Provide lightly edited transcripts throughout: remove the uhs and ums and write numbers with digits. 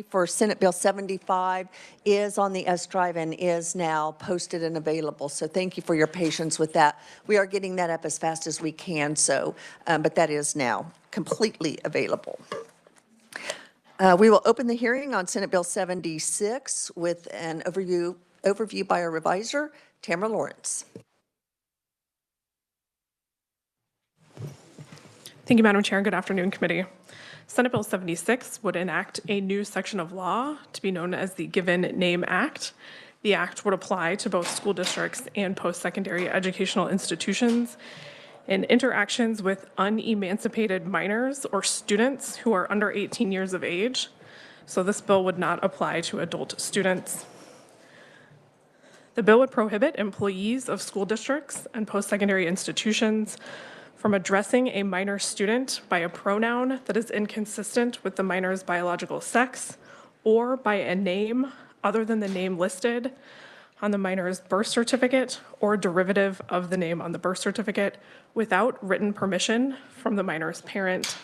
For Senate Bill 75 is on the S drive and is now posted and available. So thank you for your patience with that. We are getting that up as fast as we can, but that is now completely available. We will open the hearing on Senate Bill 76 with an overview by our reviser, Tamara Lawrence. Thank you, Madam Chair, and good afternoon, committee. Senate Bill 76 would enact a new section of law to be known as the Given Name Act. The act would apply to both school districts and post-secondary educational institutions in interactions with unemancipated minors or students who are under 18 years of age. So this bill would not apply to adult students. The bill would prohibit employees of school districts and post-secondary institutions from addressing a minor student by a pronoun that is inconsistent with the minor's biological sex or by a name other than the name listed on the minor's birth certificate or derivative of the name on the birth certificate without written permission from the minor's parent.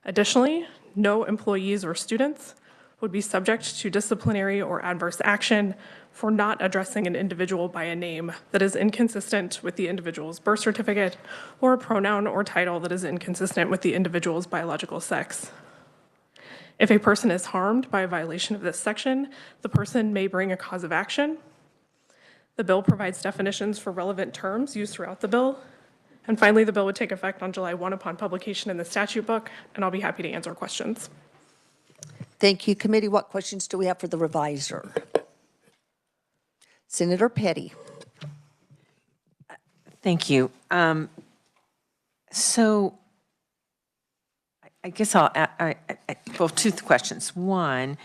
Additionally, no employees or students would be subject to disciplinary or adverse action for not addressing an individual by a name that is inconsistent with the individual's birth certificate or a pronoun or title that is inconsistent with the individual's biological sex. If a person is harmed by a violation of this section, the person may bring a cause of action. The bill provides definitions for relevant terms used throughout the bill. And finally, the bill would take effect on July 1 upon publication in the statute book, and I'll be happy to answer questions. Thank you, committee. What questions do we have for the reviser? Senator Petty. Thank you. So I guess well, two questions. One,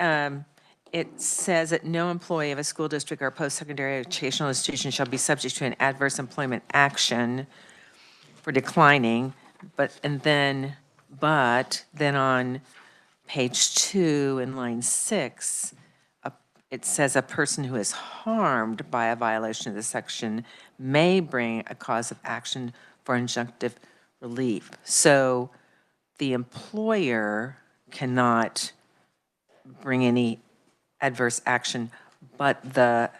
it says that no employee of a school district or post-secondary educational institution shall be subject to an adverse employment action for declining, but then on page 2 in line 6, it says a person who is harmed by a violation of this section may bring a cause of action for injunctive relief. So the employer cannot bring any adverse action, but the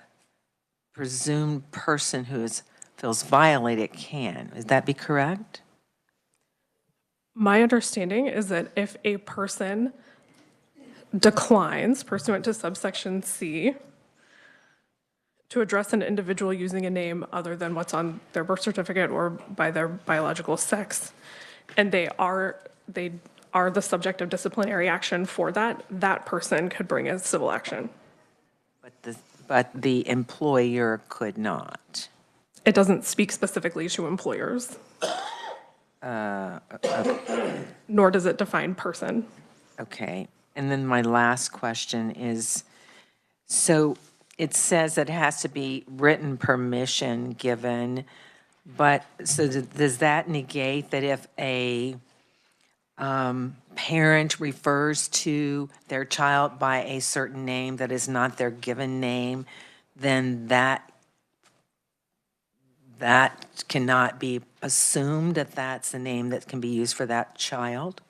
presumed person who feels violated can. Would that be correct? My understanding is that if a person declines, pursuant to subsection C, to address an individual using a name other than what's on their birth certificate or by their biological sex, and they are the subject of disciplinary action for that, that person could bring a civil action. But the employer could not. It doesn't speak specifically to employers. Okay. Nor does it define person. Okay. And then my last question is, so it says that it has to be written permission given, but so does that negate that if a parent refers to their child by a certain name that is not their given name, then that cannot be assumed that that's the name that can be used for that child?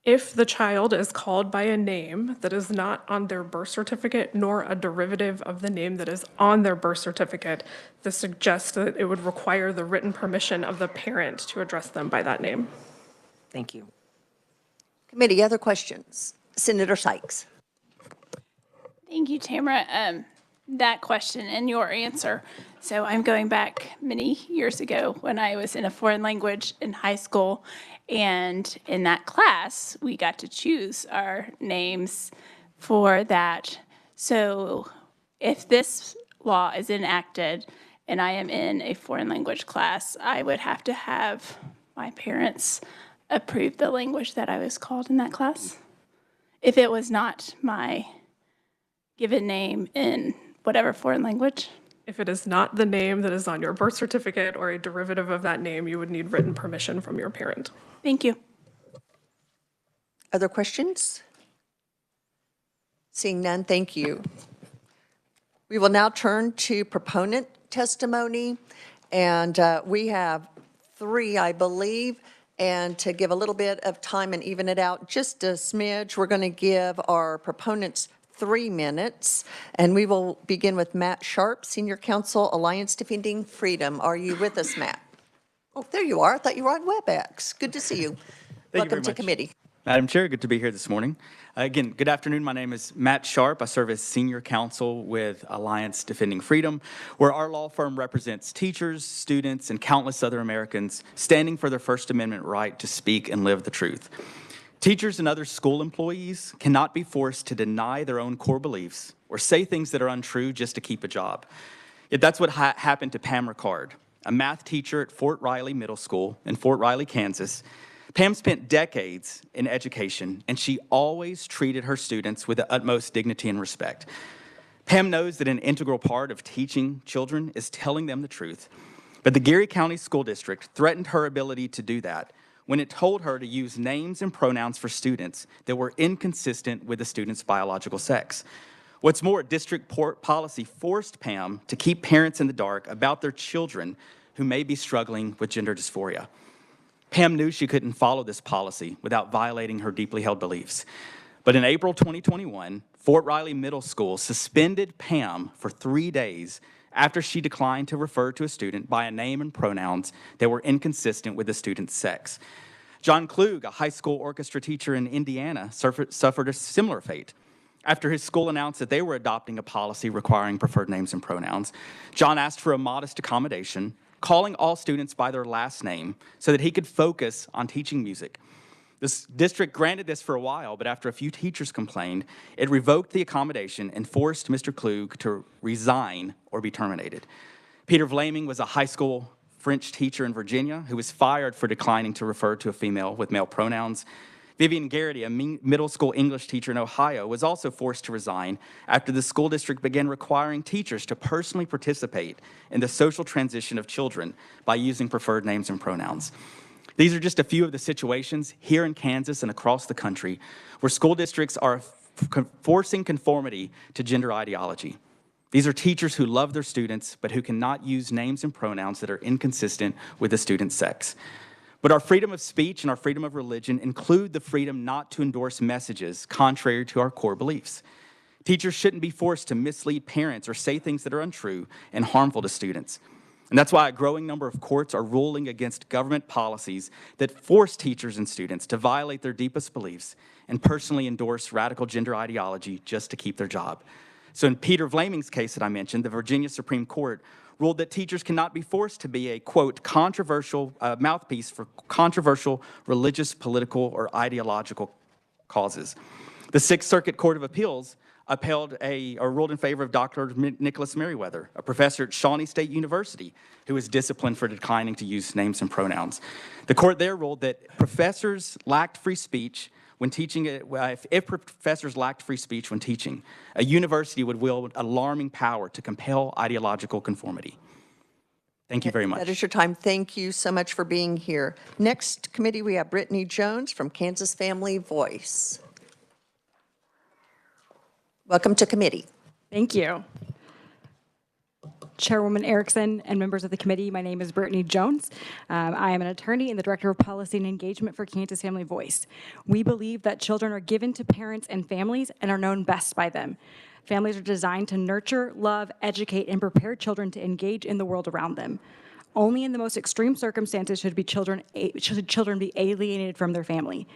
If the child is called by a name that is not on their birth certificate nor a derivative of the name that is on their birth certificate, this suggests that it would require the written permission of the parent to address them by that name. Thank you. Committee, other questions? Senator Sykes. Thank you, Tamara. That question and your answer. So I'm going back many years ago when I was in a foreign language in high school, and in that class, we got to choose our names for that. So if this law is enacted and I am in a foreign language class, I would have to have my parents approve the language that I was called in that class if it was not my given name in whatever foreign language. If it is not the name that is on your birth certificate or a derivative of that name, you would need written permission from your parent. Thank you. Other questions? Seeing none, thank you. We will now turn to proponent testimony, and we have 3, I believe. And to give a little bit of time and even it out just a smidge, we're going to give our proponents 3 minutes. And we will begin with Matt Sharp, Senior Counsel, Alliance Defending Freedom. Are you with us, Matt? Oh, there you are. I thought you were on WebEx. Good to see you. Thank you very Welcome to much. committee. Madam Chair, good to be here this morning. Again, good afternoon. My name is Matt Sharp. I serve as Senior Counsel with Alliance Defending Freedom, where our law firm represents teachers, students, and countless other Americans standing for their First Amendment right to speak and live the truth. Teachers and other school employees cannot be forced to deny their own core beliefs or say things that are untrue just to keep a job. Yet that's what happened to Pam Ricard, a math teacher at Fort Riley Middle School in Fort Riley, Kansas. Pam spent decades in education, and she always treated her students with the utmost dignity and respect. Pam knows that an integral part of teaching children is telling them the truth, but the Geary County School District threatened her ability to do that when it told her to use names and pronouns for students that were inconsistent with the student's biological sex. What's more, district policy forced Pam to keep parents in the dark about their children who may be struggling with gender dysphoria. Pam knew she couldn't follow this policy without violating her deeply held beliefs. But in April 2021, Fort Riley Middle School suspended Pam for 3 days after she declined to refer to a student by a name and pronouns that were inconsistent with the student's sex. John Klug, a high school orchestra teacher in Indiana, suffered a similar fate. After his school announced that they were adopting a policy requiring preferred names and pronouns, John asked for a modest accommodation, calling all students by their last name so that he could focus on teaching music. This district granted this for a while, but after a few teachers complained, it revoked the accommodation and forced Mr. Klug to resign or be terminated. Peter Vlaming was a high school French teacher in Virginia who was fired for declining to refer to a female with male pronouns. Vivian Garrity, a middle school English teacher in Ohio, was also forced to resign after the school district began requiring teachers to personally participate in the social transition of children by using preferred names and pronouns. These are just a few of the situations here in Kansas and across the country where school districts are forcing conformity to gender ideology. These are teachers who love their students but who cannot use names and pronouns that are inconsistent with the student's sex. But our freedom of speech and our freedom of religion include the freedom not to endorse messages contrary to our core beliefs. Teachers shouldn't be forced to mislead parents or say things that are untrue and harmful to students. And that's why a growing number of courts are ruling against government policies that force teachers and students to violate their deepest beliefs and personally endorse radical gender ideology just to keep their job. So in Peter Vlaming's case that I mentioned, the Virginia Supreme Court ruled that teachers cannot be forced to be a, quote, controversial mouthpiece for controversial religious, political, or ideological causes. The Sixth Circuit Court of Appeals upheld or ruled in favor of Dr. Nicholas Merriweather, a professor at Shawnee State University, who was disciplined for declining to use names and pronouns. The court there ruled that professors lacked free speech when teaching. If professors lacked free speech when teaching, a university would wield alarming power to compel ideological conformity. Thank you very much. That is your time. Thank you so much for being here. Next committee, we have Brittany Jones from Kansas Family Voice. Welcome to committee. Thank you. Chairwoman Erickson and members of the committee, my name is Brittany Jones. I am an attorney and the Director of Policy and Engagement for Kansas Family Voice. We believe that children are given to parents and families and are known best by them. Families are designed to nurture, love, educate, and prepare children to engage in the world around them. Only in the most extreme circumstances should children be alienated from their family.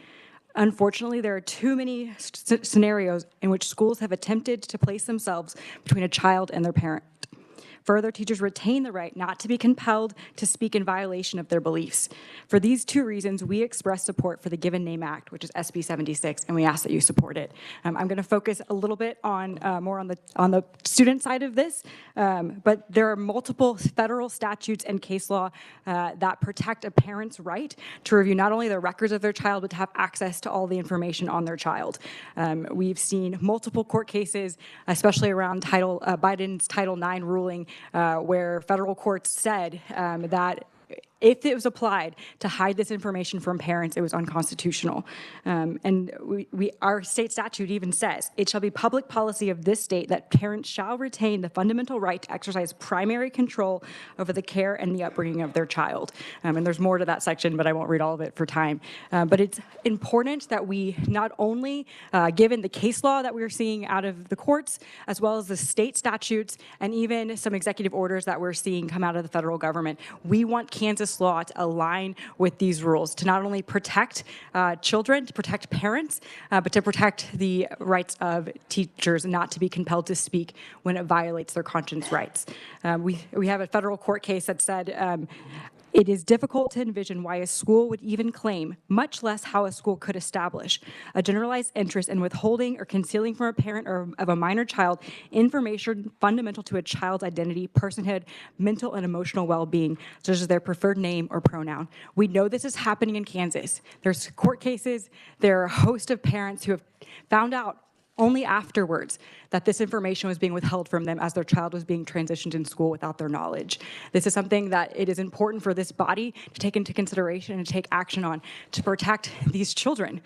Unfortunately, there are too many scenarios in which schools have attempted to place themselves between a child and their parent. Further, teachers retain the right not to be compelled to speak in violation of their beliefs. For these two reasons, we express support for the Given Name Act, which is SB 76, and we ask that you support it. I'm going to focus a little bit on more on the student side of this, but there are multiple federal statutes and case law that protect a parent's right to review not only the records of their child, but to have access to all the information on their child. We've seen multiple court cases, especially around Biden's Title IX ruling, where federal courts said that if it was applied to hide this information from parents, it was unconstitutional. And our state statute even says, it shall be public policy of this state that parents shall retain the fundamental right to exercise primary control over the care and the upbringing of their child. And there's more to that section, but I won't read all of it for time. But it's important that we not only, given the case law that we're seeing out of the courts, as well as the state statutes, and even some executive orders that we're seeing come out of the federal government, we want Kansas law to align with these rules, to not only protect children, to protect parents, but to protect the rights of teachers not to be compelled to speak when it violates their conscience rights. We have a federal court case that said, it is difficult to envision why a school would even claim, much less how a school could establish, a generalized interest in withholding or concealing from a parent or of a minor child information fundamental to a child's identity, personhood, mental and emotional well-being, such as their preferred name or pronoun. We know this is happening in Kansas. There's court cases, there are a host of parents who have found out only afterwards that this information was being withheld from them as their child was being transitioned in school without their knowledge. This is something that it is important for this body to take into consideration and take action on to protect these children,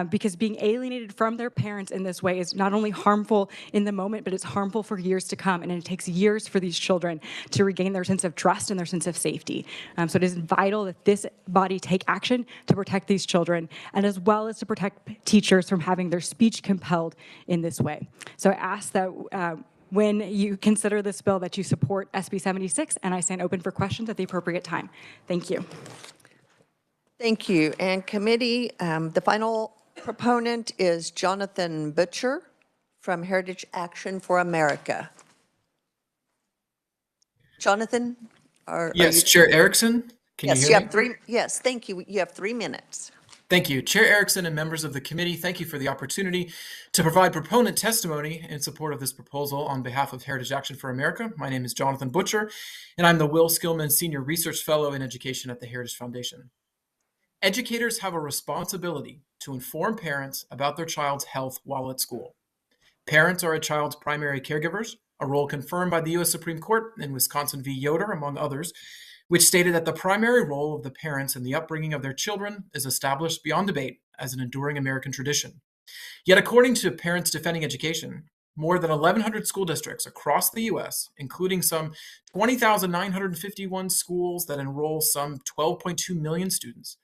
because being alienated from their parents in this way is not only harmful in the moment, but it's harmful for years to come, and it takes years for these children to regain their sense of trust and their sense of safety. So it is vital that this body take action to protect these children, and as well as to protect teachers from having their speech compelled in this way. So I ask that when you consider this bill that you support SB 76, and I stand open for questions at the appropriate time. Thank you. Thank you. And committee, the final proponent is Jonathan Butcher from Heritage Action for America. Jonathan? Yes, Chair Erickson, can you Yes, hear you me? have three. Yes, thank you. You have 3 minutes. Thank you. Chair Erickson and members of the committee, thank you for the opportunity to provide proponent testimony in support of this proposal on behalf of Heritage Action for America. My name is Jonathan Butcher, and I'm the Will Skillman Senior Research Fellow in Education at the Heritage Foundation. Educators have a responsibility to inform parents about their child's health while at school. Parents are a child's primary caregivers, a role confirmed by the U.S. Supreme Court in Wisconsin v. Yoder, among others, which stated that the primary role of the parents in the upbringing of their children is established beyond debate as an enduring American tradition. Yet, according to Parents Defending Education, more than 1,100 school districts across the U.S., including some 20,951 schools that enroll some 12.2 million students,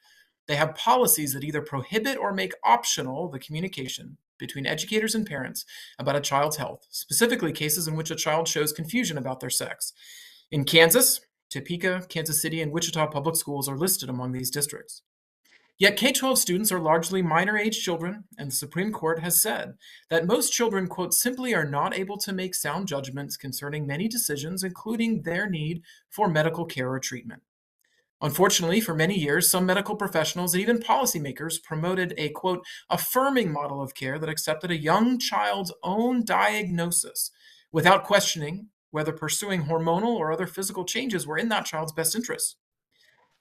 they have policies that either prohibit or make optional the communication between educators and parents about a child's health, specifically cases in which a child shows confusion about their sex. In Kansas, Topeka, Kansas City, and Wichita public schools are listed among these districts. Yet K-12 students are largely minor-age children, and the Supreme Court has said that most children, quote, simply are not able to make sound judgments concerning many decisions, including their need for medical care or treatment. Unfortunately, for many years, some medical professionals and even policymakers promoted a, quote, affirming model of care that accepted a young child's own diagnosis without questioning whether pursuing hormonal or other physical changes were in that child's best interest.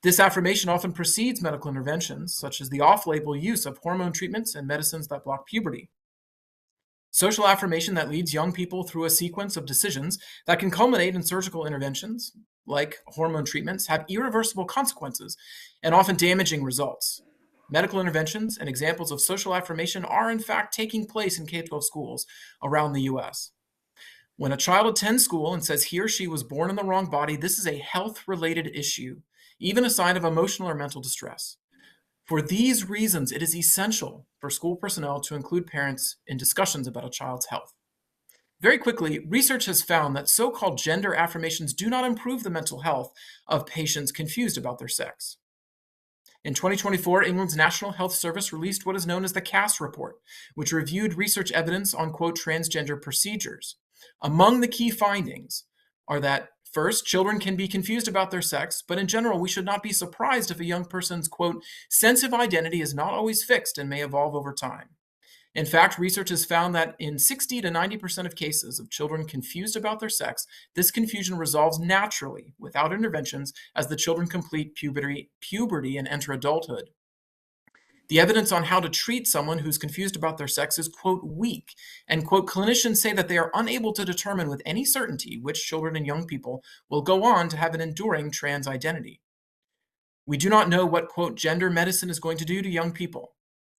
This affirmation often precedes medical interventions, such as the off-label use of hormone treatments and medicines that block puberty. Social affirmation that leads young people through a sequence of decisions that can culminate in surgical interventions, like hormone treatments, have irreversible consequences and often damaging results. Medical interventions and examples of social affirmation are, in fact, taking place in K-12 schools around the U.S. When a child attends school and says he or she was born in the wrong body, this is a health-related issue, even a sign of emotional or mental distress. For these reasons, it is essential for school personnel to include parents in discussions about a child's health. Very quickly, research has found that so-called gender affirmations do not improve the mental health of patients confused about their sex. In 2024, England's National Health Service released what is known as the ks report, which reviewed research evidence on, quote, transgender procedures. Among the key findings are that, first, children can be confused about their sex, but in general, we should not be surprised if a young person's, quote, sense of identity is not always fixed and may evolve over time. In fact, research has found that in 60 to 90% of cases of children confused about their sex, this confusion resolves naturally without interventions as the children complete puberty and enter adulthood. The evidence on how to treat someone who's confused about their sex is, quote, weak, and, quote, clinicians say that they are unable to determine with any certainty which children and young people will go on to have an enduring trans identity. We do not know what, quote, gender medicine is going to do to young people.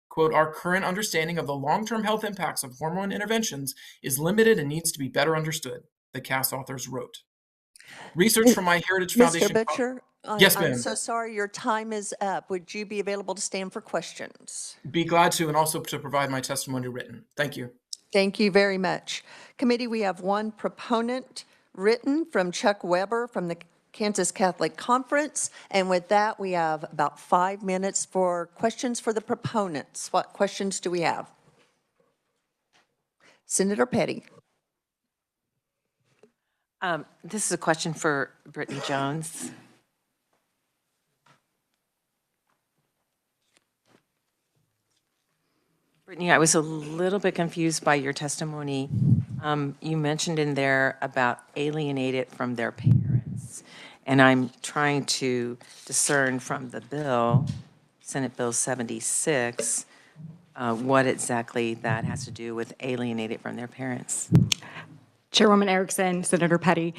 Quote, our current understanding of the long-term health impacts of hormone interventions is limited and needs to be better understood, the CAS authors wrote. Research from my Heritage Mr. Foundation. Butcher, Yes, I'm ma'am. so sorry, your time is up. Would you be available to stand for questions? Be glad to, and also to provide my testimony written. Thank you. Thank you very much. Committee, we have one proponent written from Chuck Weber from the Kansas Catholic Conference. And with that, we have about 5 minutes for questions for the proponents. What questions do we have? Senator Petty. This is a question for Brittany Jones. Brittany, I was a little bit confused by your testimony. You mentioned in there about alienated from their parents. And I'm trying to discern from the bill, Senate Bill 76, what exactly that has to do with alienated from their parents. Chairwoman Erickson, Senator Petty.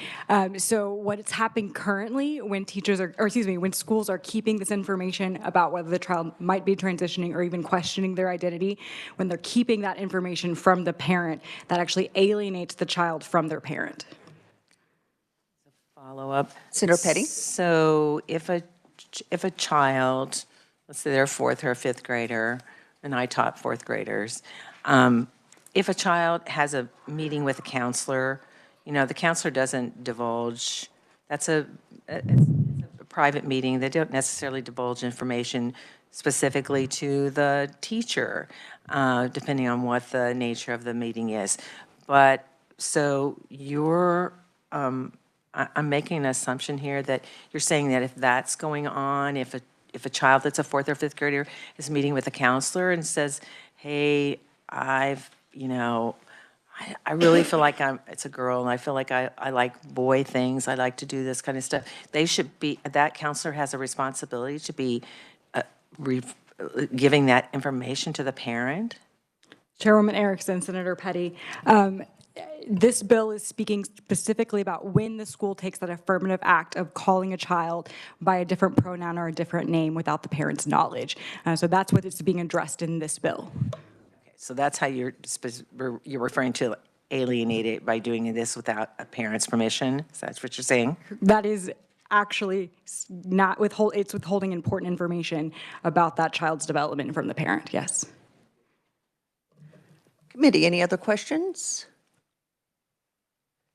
So what's happening currently when when schools are keeping this information about whether the child might be transitioning or even questioning their identity, when they're keeping that information from the parent, that actually alienates the child from their parent. Follow up. Senator Petty. So if a child, let's say they're a fourth or a fifth grader, and I taught fourth graders, if a child has a meeting with a counselor, the counselor doesn't divulge, it's a private meeting. They don't necessarily divulge information specifically to the teacher, depending on what the nature of the meeting is. But so I'm making an assumption here that you're saying that if that's going on, if a child that's a fourth or fifth grader is meeting with a counselor and says, hey, I really feel like it's a girl and I feel like I like boy things. I like to do this kind of stuff. That counselor has a responsibility to be giving that information to the parent. Chairwoman Erickson, Senator Petty. This bill is speaking specifically about when the school takes that affirmative act of calling a child by a different pronoun or a different name without the parent's knowledge. So that's what is being addressed in this bill. So that's how you're referring to alienated by doing this without a parent's permission? Is that what you're saying? That is actually not it's withholding important information about that child's development from the parent, yes. Committee, any other questions?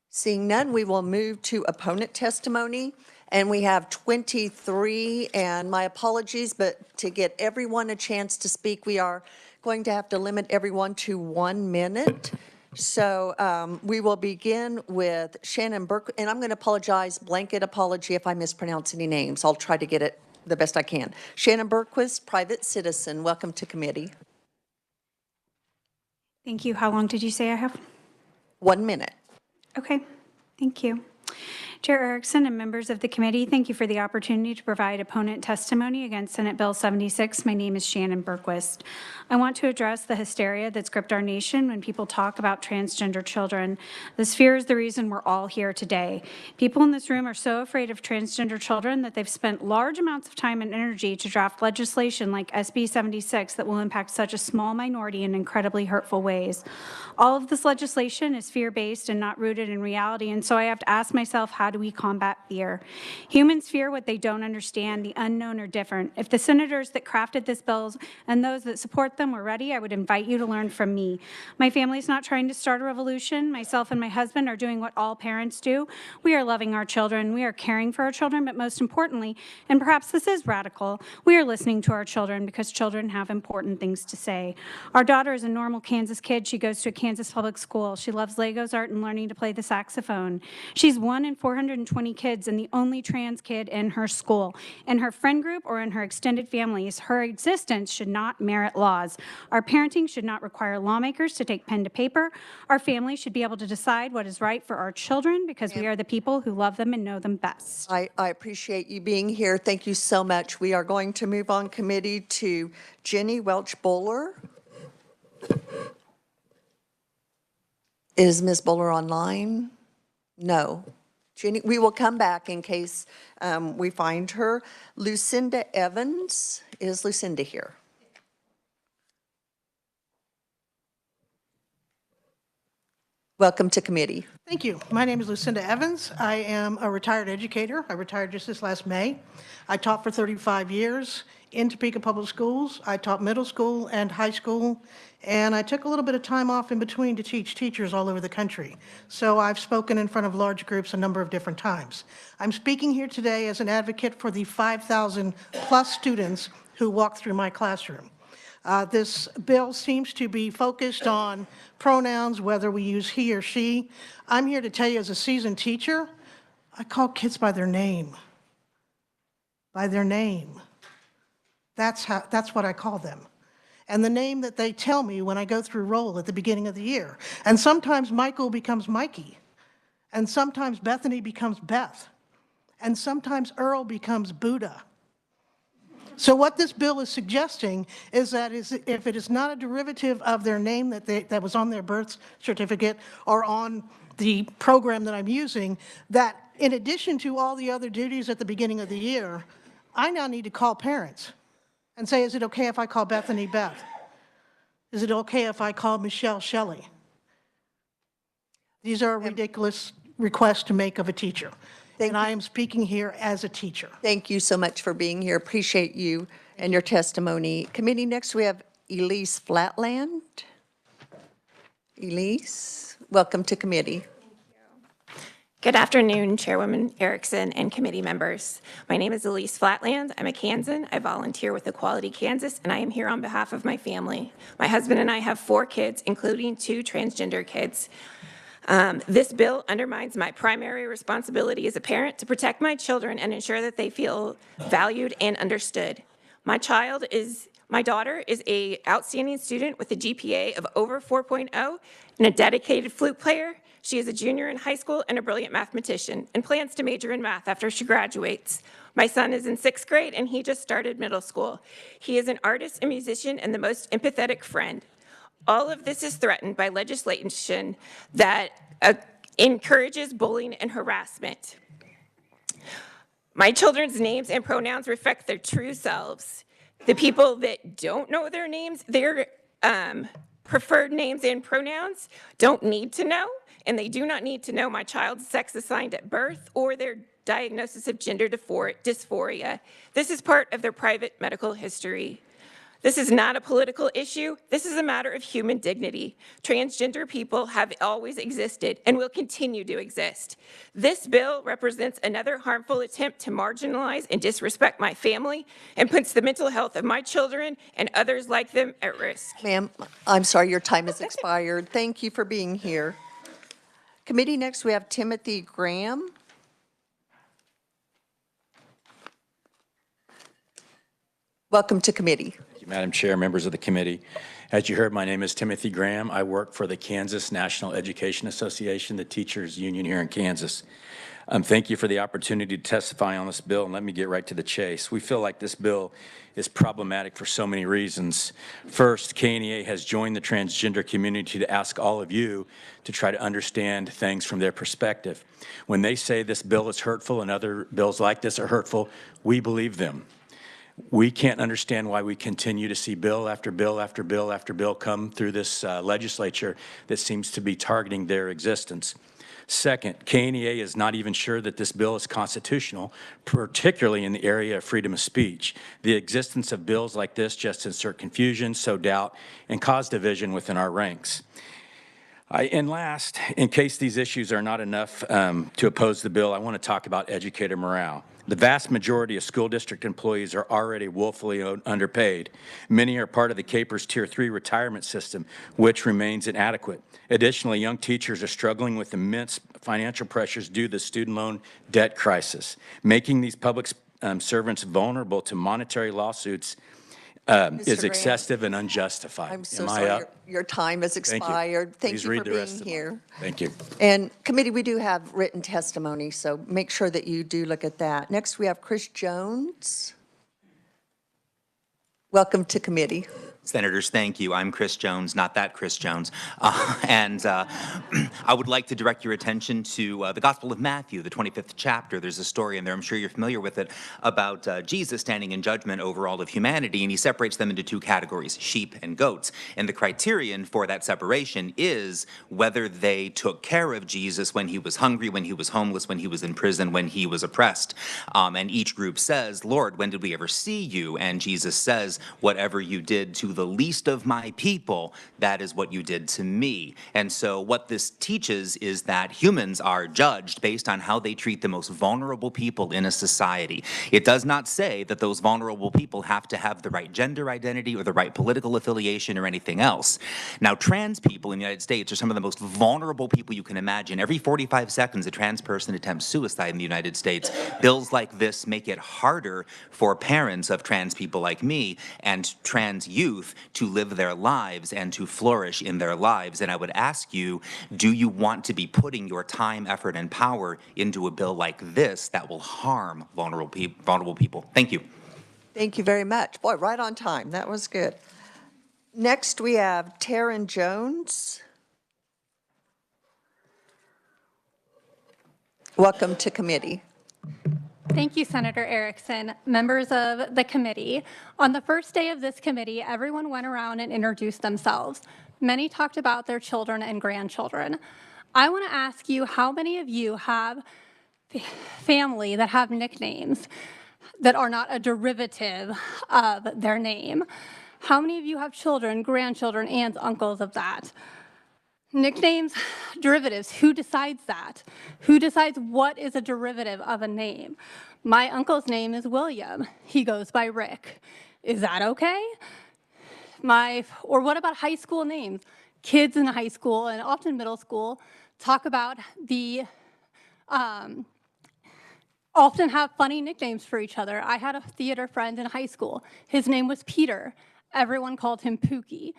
Seeing none, we will move to opponent testimony. And we have 23, and my apologies, but to get everyone a chance to speak, we are going to have to limit everyone to 1 minute. So we will begin with Shannon Burke, and I'm going to apologize, blanket apology if I mispronounce any names. I'll try to get it the best I can. Shannon Berquist, private citizen, welcome to committee. Thank you. How long did you say I have? 1 minute. Okay, thank you. Chair Erickson and members of the committee, thank you for the opportunity to provide opponent testimony against Senate Bill 76. My name is Shannon Berquist. I want to address the hysteria that's gripped our nation when people talk about transgender children. This fear is the reason we're all here today. People in this room are so afraid of transgender children that they've spent large amounts of time and energy to draft legislation like SB 76 that will impact such a small minority in incredibly hurtful ways. All of this legislation is fear-based and not rooted in reality, and so I have to ask myself, how do we combat fear? Humans fear what they don't understand, the unknown or different. If the senators that crafted this bill and those that support them were ready, I would invite you to learn from me. My family is not trying to start a revolution. Myself and my husband are doing what all parents do. We are loving our children. We are caring for our children, but most importantly, and perhaps this is radical, we are listening to our children because children have important things to say. Our daughter is a normal Kansas kid. She goes to a Kansas public school. She loves Legos, art, and learning to play the saxophone. She's one in 420 kids and the only trans kid in her school. In her friend group or in her extended families, her existence should not merit laws. Our parenting should not require lawmakers to take pen to paper. Our families should be able to decide what is right for our children because we are the people who love them and know them best. I appreciate you being here. Thank you so much. We are going to move on committee to Jenny Welch-Bowler. Is Ms. Bowler online? No. Jenny, we will come back in case we find her. Lucinda Evans, is Lucinda here? Welcome to committee. Thank you. My name is Lucinda Evans. I am a retired educator. I retired just this last May. I taught for 35 years in Topeka Public Schools. I taught middle school and high school, and I took a little bit of time off in between to teach teachers all over the country. So I've spoken in front of large groups a number of different times. I'm speaking here today as an advocate for the 5,000 plus students who walk through my classroom. This bill seems to be focused on pronouns, whether we use he or she. I'm here to tell you, as a seasoned teacher, I call kids by their name. By their name. That's what I call them. And the name that they tell me when I go through roll at the beginning of the year. And sometimes Michael becomes Mikey. And sometimes Bethany becomes Beth. And sometimes Earl becomes Buddha. So what this bill is suggesting is that if it is not a derivative of their name that was on their birth certificate or on the program that I'm using, that in addition to all the other duties at the beginning of the year, I now need to call parents and say, is it okay if I call Bethany Beth? Is it okay if I call Michelle Shelley? These are ridiculous requests to make of a teacher. And I am speaking here as a teacher. Thank you so much for being here. Appreciate you and your testimony. Committee, next we have Elise Flatland. Elise, welcome to committee. Good afternoon, Chairwoman Erickson and committee members. My name is Elise Flatland. I'm a Kansan. I volunteer with Equality Kansas, and I am here on behalf of my family. My husband and I have 4 kids, including 2 transgender kids. This bill undermines my primary responsibility as a parent to protect my children and ensure that they feel valued and understood. My daughter is an outstanding student with a GPA of over 4.0 and a dedicated flute player. She is a junior in high school and a brilliant mathematician and plans to major in math after she graduates. My son is in 6th grade and he just started middle school. He is an artist, a musician, and the most empathetic friend. All of this is threatened by legislation that encourages bullying and harassment. My children's names and pronouns reflect their true selves. The people that don't know their names, their preferred names and pronouns, don't need to know, and they do not need to know my child's sex assigned at birth or their diagnosis of gender dysphoria. This is part of their private medical history. This is not a political issue. This is a matter of human dignity. Transgender people have always existed and will continue to exist. This bill represents another harmful attempt to marginalize and disrespect my family and puts the mental health of my children and others like them at risk. Ma'am, I'm sorry, your time has expired. Thank you for being here. Committee, next we have Timothy Graham. Welcome to committee. Madam Chair, members of the committee. As you heard, my name is Timothy Graham. I work for the Kansas National Education Association, the teachers union here in Kansas. Thank you for the opportunity to testify on this bill, and let me get right to the chase. We feel like this bill is problematic for so many reasons. First, KNEA has joined the transgender community to ask all of you to try to understand things from their perspective. When they say this bill is hurtful and other bills like this are hurtful, we believe them. We can't understand why we continue to see bill after bill after bill after bill come through this legislature that seems to be targeting their existence. Second, KNEA is not even sure that this bill is constitutional, particularly in the area of freedom of speech. The existence of bills like this just insert confusion, sow doubt, and cause division within our ranks. And last, in case these issues are not enough to oppose the bill, I want to talk about educator morale. The vast majority of school district employees are already woefully underpaid. Many are part of the CAPERS Tier 3 retirement system, which remains inadequate. Additionally, young teachers are struggling with immense financial pressures due to the student loan debt crisis, making these public servants vulnerable to monetary lawsuits is excessive and unjustified. I'm so sorry, your time has expired. Thank you for being here. Thank you. And committee, we do have written testimony, so make sure that you do look at that. Next, we have Chris Jones. Welcome to committee. Senators, thank you. I'm Chris Jones, not that Chris Jones. I would like to direct your attention to the Gospel of Matthew, the 25th chapter. There's a story in there, I'm sure you're familiar with it, about Jesus standing in judgment over all of humanity, and he separates them into two categories, sheep and goats. And the criterion for that separation is whether they took care of Jesus when he was hungry, when he was homeless, when he was in prison, when he was oppressed. And each group says, Lord, when did we ever see you? And Jesus says, whatever you did to the least of my people, that is what you did to me. And so what this teaches is that humans are judged based on how they treat the most vulnerable people in a society. It does not say that those vulnerable people have to have the right gender identity or the right political affiliation or anything else. Now, trans people in the United States are some of the most vulnerable people you can imagine. Every 45 seconds, a trans person attempts suicide in the United States. Bills like this make it harder for parents of trans people like me and trans youth to live their lives and to flourish in their lives. And I would ask you, do you want to be putting your time, effort, and power into a bill like this that will harm vulnerable people? Thank you. Thank you very much. Boy, right on time. That was good. Next, we have Taryn Jones. Welcome to committee. Thank you, Senator Erickson. Members of the committee, on the first day of this committee, everyone went around and introduced themselves. Many talked about their children and grandchildren. I want to ask you, how many of you have family that have nicknames that are not a derivative of their name? How many of you have children, grandchildren, aunts, uncles of that? Nicknames, derivatives, who decides that? Who decides what is a derivative of a name? My uncle's name is William. He goes by Rick. Is that okay? Or what about high school names? Kids in high school and often middle school talk about often have funny nicknames for each other. I had a theater friend in high school. His name was Peter. Everyone called him Pookie.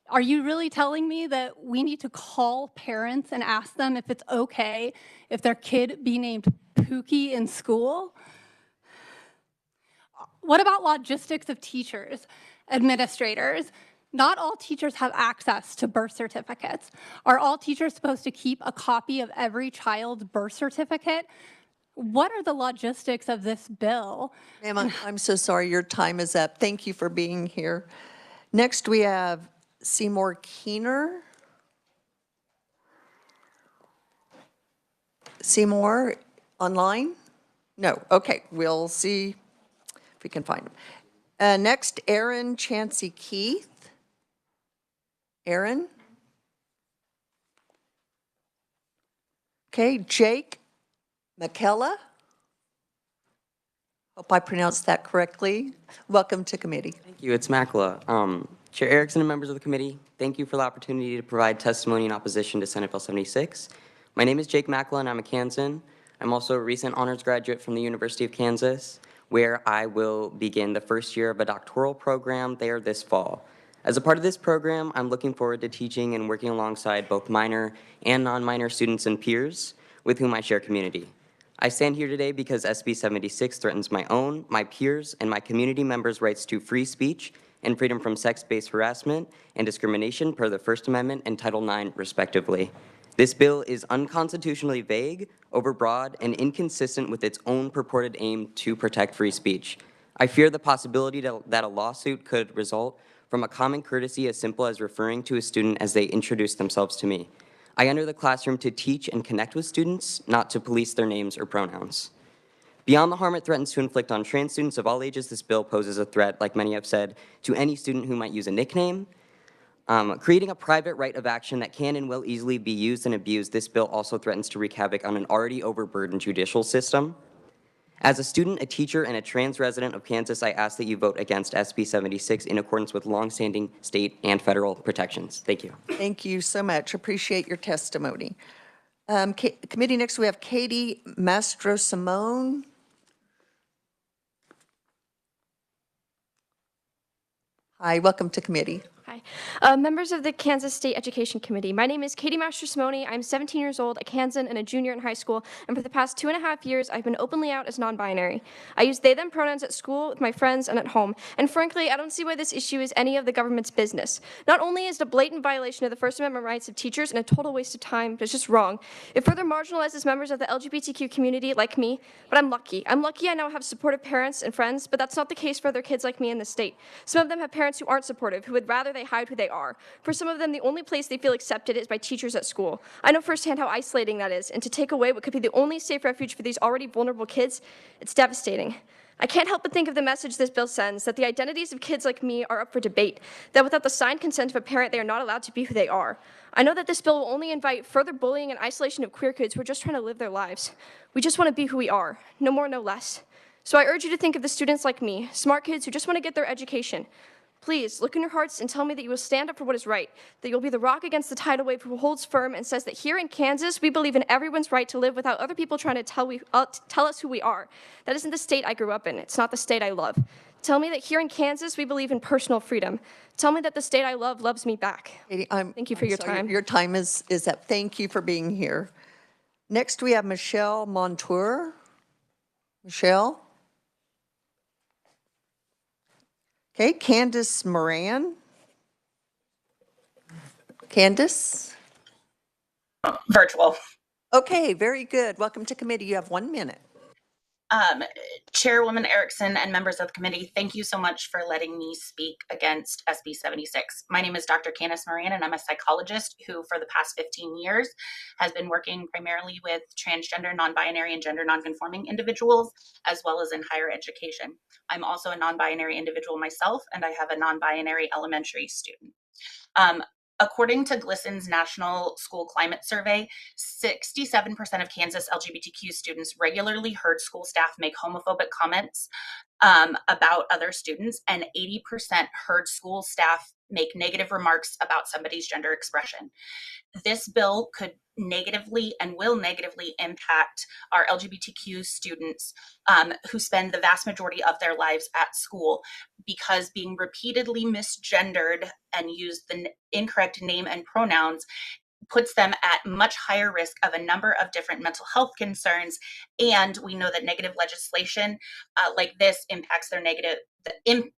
Are you really telling me that we need to call parents and ask them if it's okay if their kid be named Pookie in school? What about logistics of teachers, administrators? Not all teachers have access to birth certificates. Are all teachers supposed to keep a copy of every child's birth certificate? What are the logistics of this bill? Ma'am, I'm so sorry, your time is up. Thank you for being here. Next, we have Seymour Keener. Seymour, online? No, okay, we'll see if we can find him. Next, Aaron Chancey Keith. Aaron? Okay, Jake McKella. Hope I pronounced that correctly. Welcome to committee. Thank you, it's Makla. Chair Erickson and members of the committee, thank you for the opportunity to provide testimony in opposition to Senate Bill 76. My name is Jake Makla and I'm a Kansan. I'm also a recent honors graduate from the University of Kansas, where I will begin the first year of a doctoral program there this fall. As a part of this program, I'm looking forward to teaching and working alongside both minor and non-minor students and peers with whom I share community. I stand here today because SB 76 threatens my own, my peers, and my community members' rights to free speech and freedom from sex-based harassment and discrimination per the First Amendment and Title IX, respectively. This bill is unconstitutionally vague, overbroad, and inconsistent with its own purported aim to protect free speech. I fear the possibility that a lawsuit could result from a common courtesy as simple as referring to a student as they introduce themselves to me. I enter the classroom to teach and connect with students, not to police their names or pronouns. Beyond the harm it threatens to inflict on trans students of all ages, this bill poses a threat, like many have said, to any student who might use a nickname. Creating a private right of action that can and will easily be used and abused, this bill also threatens to wreak havoc on an already overburdened judicial system. As a student, a teacher, and a trans resident of Kansas, I ask that you vote against SB 76 in accordance with longstanding state and federal protections. Thank you. Thank you so much. Appreciate your testimony. Committee, next we have Katie Mastro-Simone. Hi, welcome to committee. Hi. Members of the Kansas State Education Committee, my name is Katie Master-Simone. I'm 17 years old, a Kansan, and a junior in high school, and for the past 2.5 years, I've been openly out as non-binary. I use they, them pronouns at school, with my friends, and at home, and frankly, I don't see why this issue is any of the government's business. Not only is it a blatant violation of the First Amendment rights of teachers and a total waste of time, but it's just wrong. It further marginalizes members of the LGBTQ community like me, but I'm lucky. I'm lucky I now have supportive parents and friends, but that's not the case for other kids like me in the state. Some of them have parents who aren't supportive, who would rather they hide who they are. For some of them, the only place they feel accepted is by teachers at school. I know firsthand how isolating that is, and to take away what could be the only safe refuge for these already vulnerable kids, it's devastating. I can't help but think of the message this bill sends, that the identities of kids like me are up for debate, that without the signed consent of a parent, they are not allowed to be who they are. I know that this bill will only invite further bullying and isolation of queer kids who are just trying to live their lives. We just want to be who we are, no more, no less. So I urge you to think of the students like me, smart kids who just want to get their education. Please, look in your hearts and tell me that you will stand up for what is right, that you'll be the rock against the tidal wave who holds firm and says that here in Kansas, we believe in everyone's right to live without other people trying to tell us who we are. That isn't the state I grew up in. It's not the state I love. Tell me that here in Kansas, we believe in personal freedom. Tell me that the state I love loves me back. Katie, Thank you for your time. Your time is up. Thank you for being here. Next, we have Michelle Montour. Michelle? Okay, Candace Moran. Candace? Virtual. Okay, very good. Welcome to committee. You have 1 minute. Chairwoman Erickson and members of the committee, thank you so much for letting me speak against SB 76. My name is Dr. Candace Moran, and I'm a psychologist who, for the past 15 years, has been working primarily with transgender, non-binary, and gender non-conforming individuals, as well as in higher education. I'm also a non-binary individual myself, and I have a non-binary elementary student. According to GLSEN's National School Climate Survey, 67% of Kansas LGBTQ students regularly heard school staff make homophobic comments about other students, and 80% heard school staff make negative remarks about somebody's gender expression. This bill could negatively and will negatively impact our LGBTQ students who spend the vast majority of their lives at school, because being repeatedly misgendered and use the incorrect name and pronouns puts them at much higher risk of a number of different mental health concerns. And we know that negative legislation like this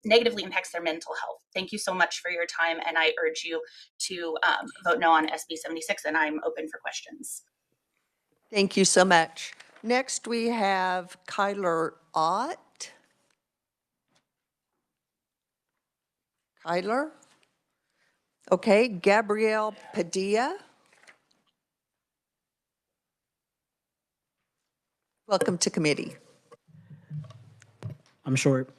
negatively impacts their mental health. Thank you so much for your time, and I urge you to vote no on SB 76, and I'm open for questions. Thank you so much. Next, we have Kyler Ott. Kyler? Okay, Gabrielle Padilla. Welcome to committee. I'm short.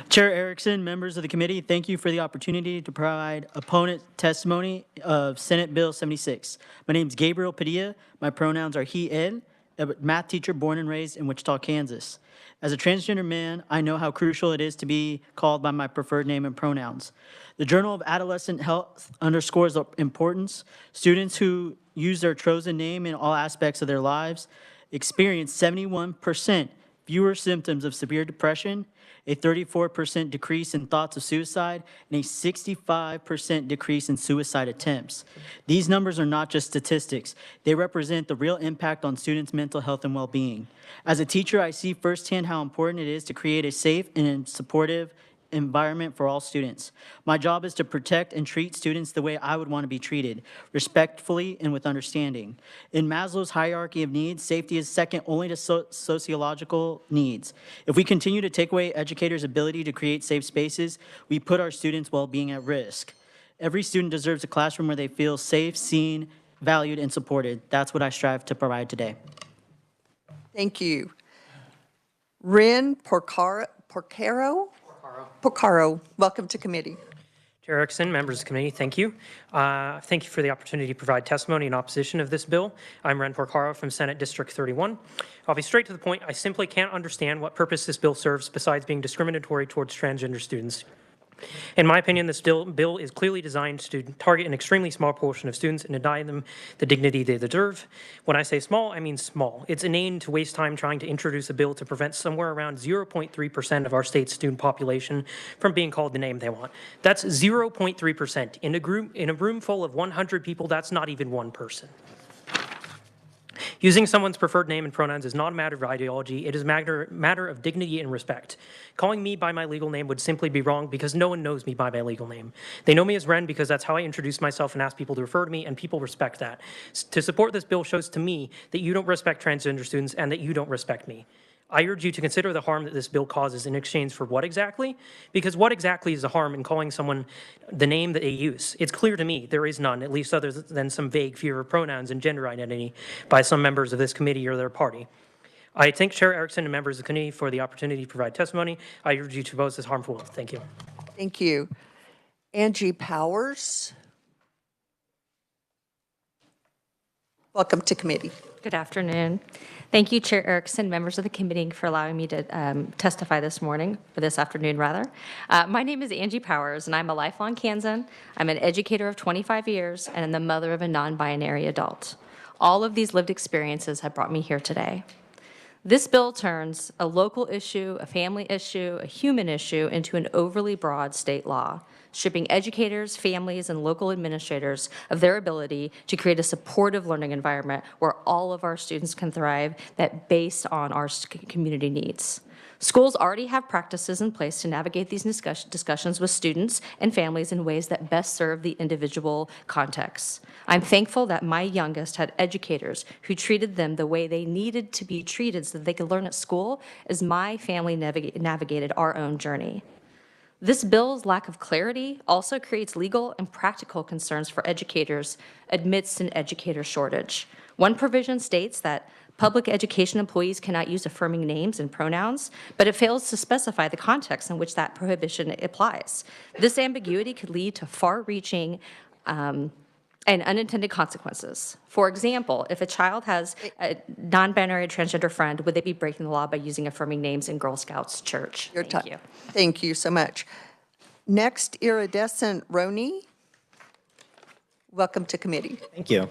Chair Erickson, members of the committee, thank you for the opportunity to provide opponent testimony of Senate Bill 76. My name is Gabriel Padilla. My pronouns are he, ed, a math teacher born and raised in Wichita, Kansas. As a transgender man, I know how crucial it is to be called by my preferred name and pronouns. The Journal of Adolescent Health underscores the importance. Students who use their chosen name in all aspects of their lives experience 71% fewer symptoms of severe depression, a 34% decrease in thoughts of suicide, and a 65% decrease in suicide attempts. These numbers are not just statistics. They represent the real impact on students' mental health and well-being. As a teacher, I see firsthand how important it is to create a safe and supportive environment for all students. My job is to protect and treat students the way I would want to be treated, respectfully and with understanding. In Maslow's hierarchy of needs, safety is second only to sociological needs. If we continue to take away educators' ability to create safe spaces, we put our students' well-being at risk. Every student deserves a classroom where they feel safe, seen, valued, and supported. That's what I strive to provide today. Thank you. Ren Porcaro, welcome to committee. Chair Erickson, members of the committee, thank you. Thank you for the opportunity to provide testimony in opposition of this bill. I'm Ren Porcaro from Senate District 31. I'll be straight to the point. I simply can't understand what purpose this bill serves besides being discriminatory towards transgender students. In my opinion, this bill is clearly designed to target an extremely small portion of students and deny them the dignity they deserve. When I say small, I mean small. It's inane to waste time trying to introduce a bill to prevent somewhere around 0.3% of our state's student population from being called the name they want. That's 0.3%. In a room full of 100 people, that's not even one person. Using someone's preferred name and pronouns is not a matter of ideology. It is a matter of dignity and respect. Calling me by my legal name would simply be wrong because no one knows me by my legal name. They know me as Ren because that's how I introduce myself and ask people to refer to me, and people respect that. To support this bill shows to me that you don't respect transgender students and that you don't respect me. I urge you to consider the harm that this bill causes in exchange for what exactly? Because what exactly is the harm in calling someone the name that they use? It's clear to me there is none, at least other than some vague fear of pronouns and gender identity by some members of this committee or their party. I thank Chair Erickson and members of the committee for the opportunity to provide testimony. I urge you to oppose this harmful bill. Thank you. Thank you. Angie Powers. Welcome to committee. Good afternoon. Thank you, Chair Erickson, members of the committee, for allowing me to testify this morning, or this afternoon, rather. My name is Angie Powers, and I'm a lifelong Kansan. I'm an educator of 25 years, and I'm the mother of a non-binary adult. All of these lived experiences have brought me here today. This bill turns a local issue, a family issue, a human issue into an overly broad state law, stripping educators, families, and local administrators of their ability to create a supportive learning environment where all of our students can thrive that based on our community needs. Schools already have practices in place to navigate these discussions with students and families in ways that best serve the individual contexts. I'm thankful that my youngest had educators who treated them the way they needed to be treated so that they could learn at school as my family navigated our own journey. This bill's lack of clarity also creates legal and practical concerns for educators amidst an educator shortage. One provision states that public education employees cannot use affirming names and pronouns, but it fails to specify the context in which that prohibition applies. This ambiguity could lead to far-reaching and unintended consequences. For example, if a child has a non-binary transgender friend, would they be breaking the law by using affirming names in Girl Scouts church? Thank you. Thank you so much. Next, Iridescent Roney. Welcome to committee. Thank you.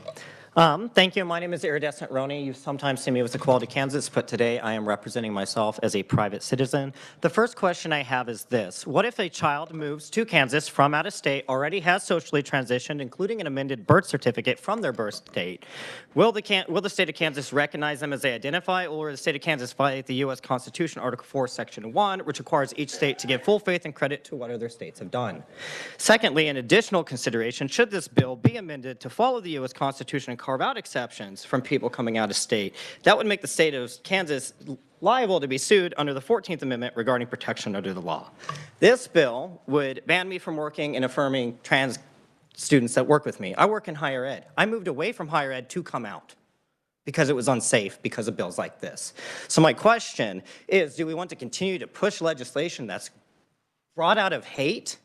Thank you. My name is Iridescent Roney. You sometimes see me with Equality Kansas, but today I am representing myself as a private citizen. The first question I have is this. What if a child moves to Kansas from out of state, already has socially transitioned, including an amended birth certificate from their birth state? Will the state of Kansas recognize them as they identify, or will the state of Kansas violate the U.S. Constitution, Article 4, Section 1, which requires each state to give full faith and credit to what other states have done? Secondly, an additional consideration, should this bill be amended to follow the U.S. Constitution and carve out exceptions from people coming out of state, that would make the state of Kansas liable to be sued under the 14th Amendment regarding protection under the law. This bill would ban me from working and affirming trans students that work with me. I work in higher ed. I moved away from higher ed to come out because it was unsafe because of bills like this. So my question is, do we want to continue to push legislation that's brought out of hate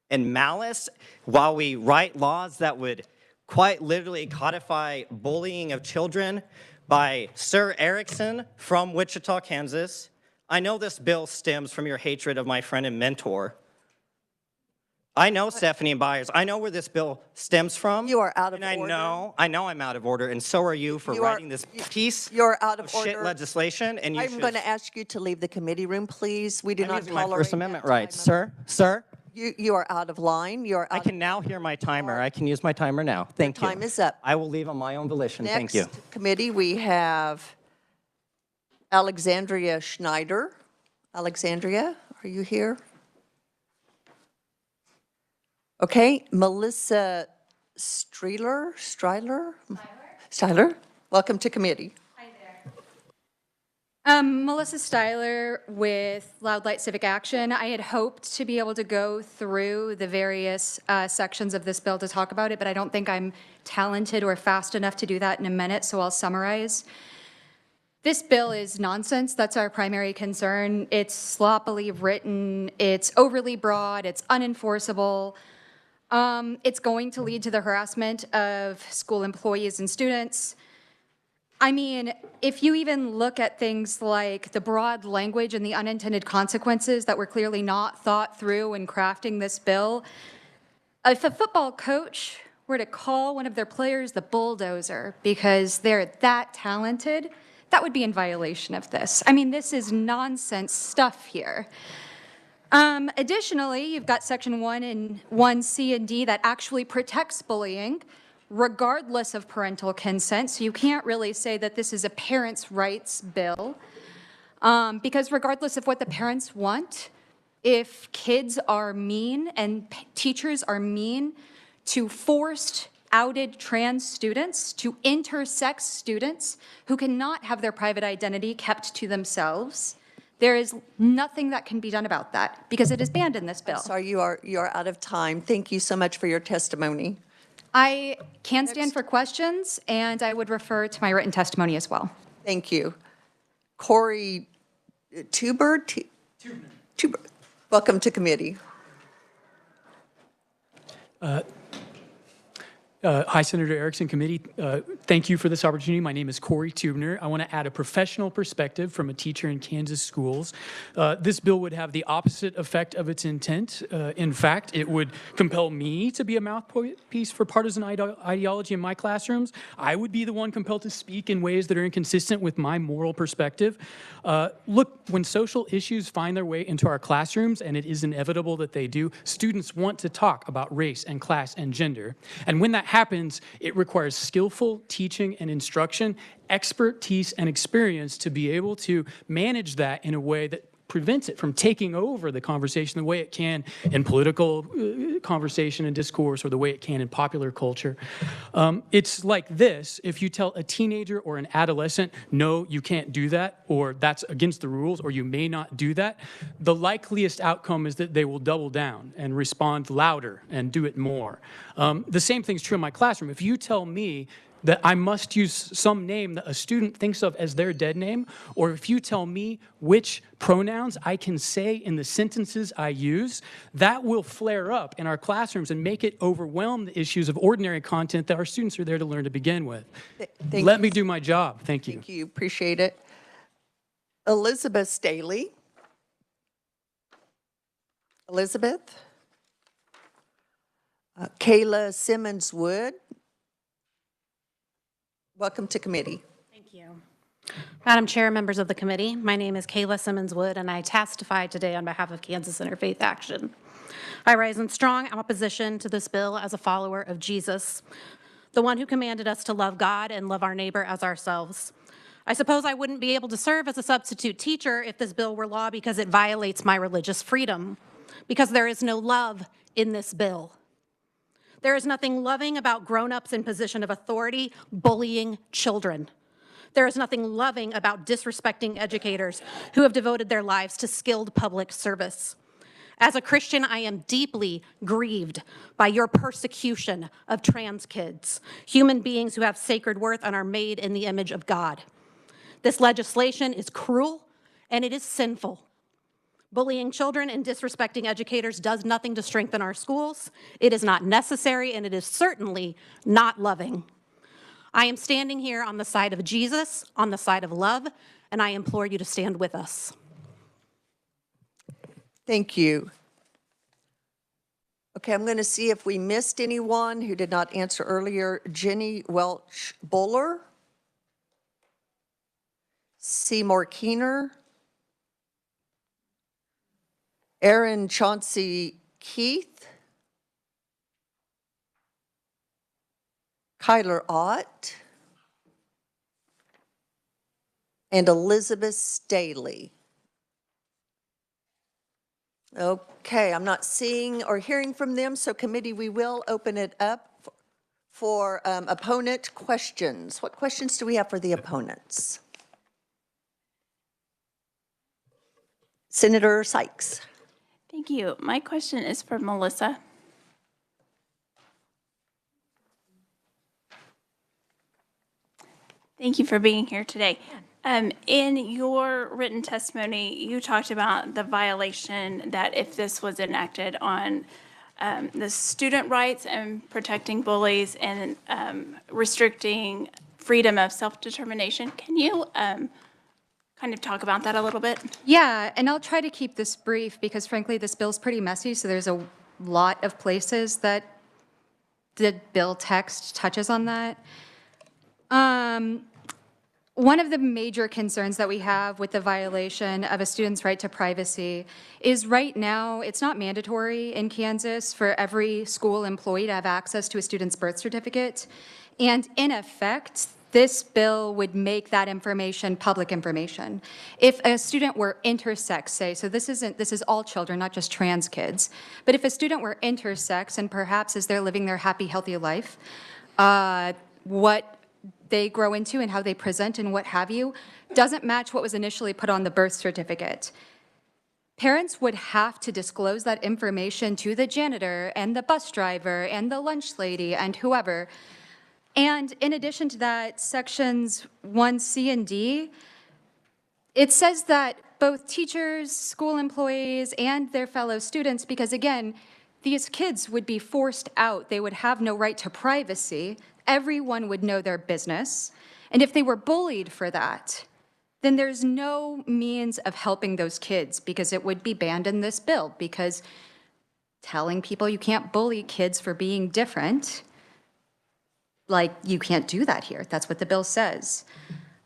and malice while we write laws that would quite literally codify bullying of children by Sir Erickson from Wichita, Kansas? I know this bill stems from your hatred of my friend and mentor. I know Stephanie Byers. I know where this bill stems from. You are out of order. I know I'm out of order, and so are you for writing this piece of shit legislation. And I'm going to ask you to leave the committee room, please. We do not using my tolerate First Amendment rights. Sir? You are out of line. I can now hear my timer. I can use my timer now. Thank you. Time is up. I will leave on my own volition. Thank you. Next committee, we have Alexandria Schneider. Alexandria, are you here? Okay, Melissa Steiler, welcome to committee. Melissa Steiler with Loud Light Civic Action. I had hoped to be able to go through the various sections of this bill to talk about it, but I don't think I'm talented or fast enough to do that in a minute, so I'll summarize. This bill is nonsense. That's our primary concern. It's sloppily written. It's overly broad. It's unenforceable. It's going to lead to the harassment of school employees and students. I mean, if you even look at things like the broad language and the unintended consequences that were clearly not thought through in crafting this bill, if a football coach were to call one of their players the bulldozer because they're that talented, that would be in violation of this. I mean, this is nonsense stuff here. Additionally, you've got Section 1 and 1C and D that actually protects bullying regardless of parental consent. So you can't really say that this is a parents' rights bill because regardless of what the parents want, if kids are mean and teachers are mean to forced outed trans students, to intersex students who cannot have their private identity kept to themselves, there is nothing that can be done about that because it is banned in this bill. I'm sorry, you are out of time. Thank you so much for your testimony. I can stand for questions, and I would refer to my written testimony as well. Thank you. Corey Tuber? Tuber. Welcome to committee. Hi, Senator Erickson Committee. Thank you for this opportunity. My name is Corey Tubner. I want to add a professional perspective from a teacher in Kansas schools. This bill would have the opposite effect of its intent. In fact, it would compel me to be a mouthpiece for partisan ideology in my classrooms. I would be the one compelled to speak in ways that are inconsistent with my moral perspective. Look, when social issues find their way into our classrooms, and it is inevitable that they do, students want to talk about race and class and gender. And when that happens, it requires skillful teaching and instruction, expertise and experience to be able to manage that in a way that prevents it from taking over the conversation the way it can in political conversation and discourse or the way it can in popular culture. It's like this: if you tell a teenager or an adolescent, no, you can't do that, or that's against the rules, or you may not do that, the likeliest outcome is that they will double down and respond louder and do it more. The same thing's true in my classroom. If you tell me that I must use some name that a student thinks of as their dead name, or if you tell me which pronouns I can say in the sentences I use, that will flare up in our classrooms and make it overwhelm the issues of ordinary content that our students are there to learn to begin with. Let me do my job. Thank you. Thank you. Appreciate it. Elizabeth Staley. Elizabeth. Kayla Simmons-Wood. Welcome to committee. Thank you. Madam Chair, members of the committee, my name is Kayla Simmons-Wood, and I testify today on behalf of Kansas Interfaith Action. I rise in strong opposition to this bill as a follower of Jesus, the one who commanded us to love God and love our neighbor as ourselves. I suppose I wouldn't be able to serve as a substitute teacher if this bill were law because it violates my religious freedom, because there is no love in this bill. There is nothing loving about grown-ups in position of authority bullying children. There is nothing loving about disrespecting educators who have devoted their lives to skilled public service. As a Christian, I am deeply grieved by your persecution of trans kids, human beings who have sacred worth and are made in the image of God. This legislation is cruel and it is sinful. Bullying children and disrespecting educators does nothing to strengthen our schools. It is not necessary, and it is certainly not loving. I am standing here on the side of Jesus, on the side of love, and I implore you to stand with us. Thank you. Okay, I'm going to see if we missed anyone who did not answer earlier. Jenny Welch Buller. Seymour Keener. Aaron Chauncey Keith, Kyler Ott, and Elizabeth Staley. Okay, I'm not seeing or hearing from them, so committee, we will open it up for opponent questions. What questions do we have for the opponents? Senator Sykes. Thank you. My question is for Melissa. Thank you for being here today. In your written testimony, you talked about the violation that if this was enacted on the student rights and protecting bullies and restricting freedom of self-determination. Can you kind of talk about that a little bit? Yeah, and I'll try to keep this brief because frankly, this bill's pretty messy, so there's a lot of places that the bill text touches on that. One of the major concerns that we have with the violation of a student's right to privacy is right now, it's not mandatory in Kansas for every school employee to have access to a student's birth certificate. And in effect, this bill would make that information public information. If a student were intersex, say, so this is all children, not just trans kids, but if a student were intersex and perhaps as they're living their happy, healthy life, what they grow into and how they present and what have you doesn't match what was initially put on the birth certificate. Parents would have to disclose that information to the janitor and the bus driver and the lunch lady and whoever. And in addition to that, sections 1C and D, it says that both teachers, school employees, and their fellow students, because again, these kids would be forced out. They would have no right to privacy. Everyone would know their business. And if they were bullied for that, then there's no means of helping those kids because it would be banned in this bill because telling people you can't bully kids for being different, like you can't do that here. That's what the bill says.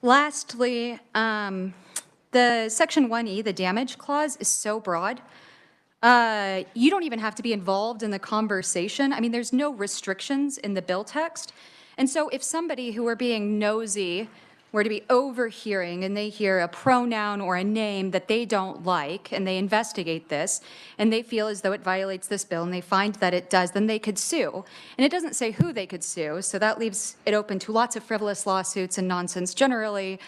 Lastly, the section 1E, the damage clause, is so broad. You don't even have to be involved in the conversation. I mean, there's no restrictions in the bill text. And so if somebody who are being nosy were to be overhearing and they hear a pronoun or a name that they don't like and they investigate this and they feel as though it violates this bill and they find that it does, then they could sue. And it doesn't say who they could sue, so that leaves it open to lots of frivolous lawsuits and nonsense generally.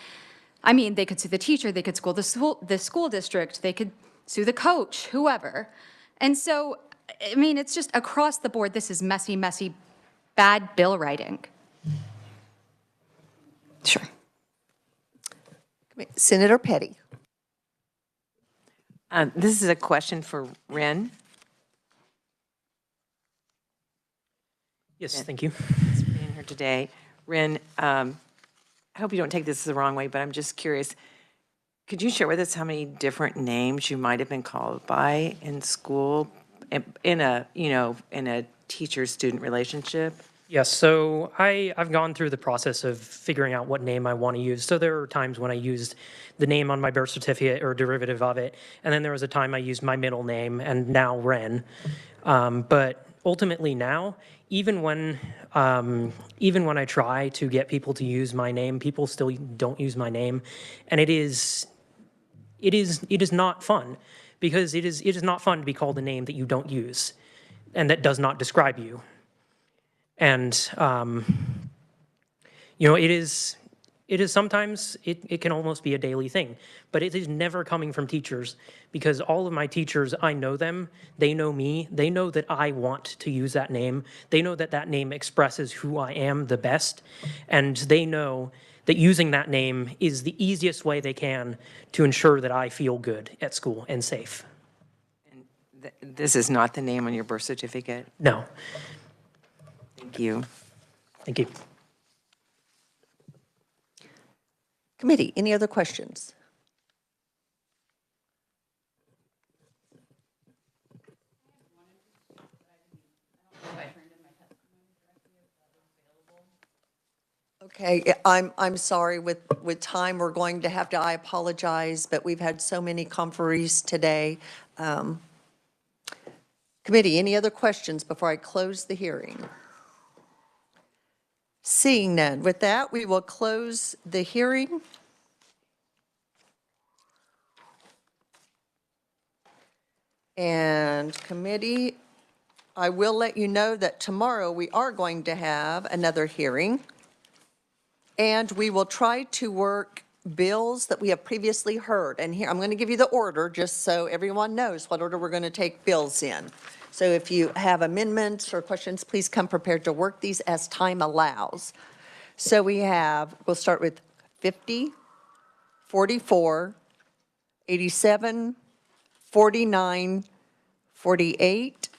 I mean, they could sue the teacher, they could sue the school district, they could sue the coach, whoever. And so, I mean, it's just across the board, this is messy, messy, bad bill writing. Sure. Senator Petty. This is a question for Ren. Yes, thank you. Thanks for being here today. Ren, I hope you don't take this the wrong way, but I'm just curious. Could you share with us how many different names you might have been called by in school in a teacher-student relationship? Yes, so I've gone through the process of figuring out what name I want to use. So there are times when I used the name on my birth certificate or a derivative of it, and then there was a time I used my middle name, and now Ren. But ultimately now, even when I try to get people to use my name, people still don't use my name, and it is not fun because it is not fun to be called a name that you don't use and that does not describe you. And, it is sometimes, it can almost be a daily thing, but it is never coming from teachers because all of my teachers, I know them, they know me, they know that I want to use that name, they know that that name expresses who I am the best, and they know that using that name is the easiest way they can to ensure that I feel good at school and safe. And this is not the name on your birth certificate? No. Thank you. Thank you. Committee, any other questions? Okay, I'm sorry, with time, we're going to have to, I apologize, but we've had so many conferees today. Committee, any other questions before I close the hearing? Seeing none, with that, we will close the hearing. And committee, I will let you know that tomorrow we are going to have another hearing. And we will try to work bills that we have previously heard. And here, I'm going to give you the order just so everyone knows what order we're going to take bills in. So if you have amendments or questions, please come prepared to work these as time allows. So we'll start with 50, 44, 87, 49, 48,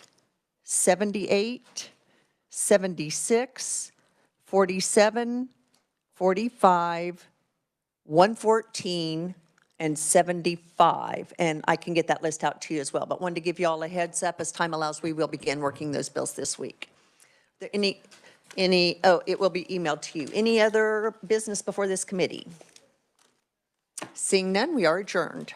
78, 76, 47, 45, 114, and 75. And I can get that list out to you as well, but wanted to give you all a heads up. As time allows, we will begin working those bills this week. There it will be emailed to you. Any other business before this committee? Seeing none, we are adjourned.